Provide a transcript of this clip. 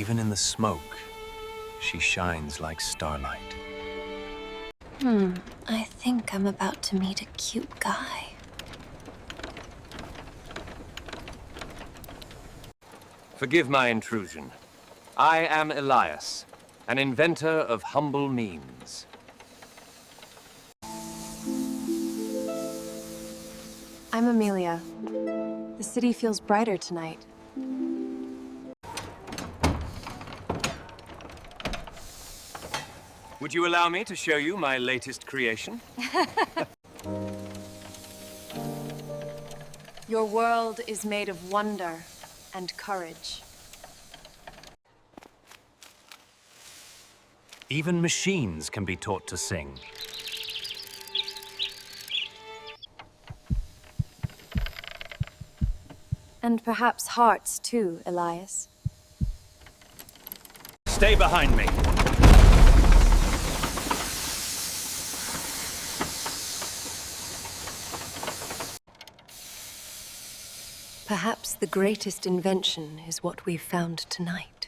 Even in the smoke, she shines like starlight. I think I'm about to meet a cute guy. Forgive my intrusion. I am Elias, an inventor of humble means. I'm Amelia. The city feels brighter tonight. Would you allow me to show you my latest creation? Your world is made of wonder and courage. Even machines can be taught to sing. And perhaps hearts too, Elias. Stay behind me. Perhaps the greatest invention is what we've found tonight.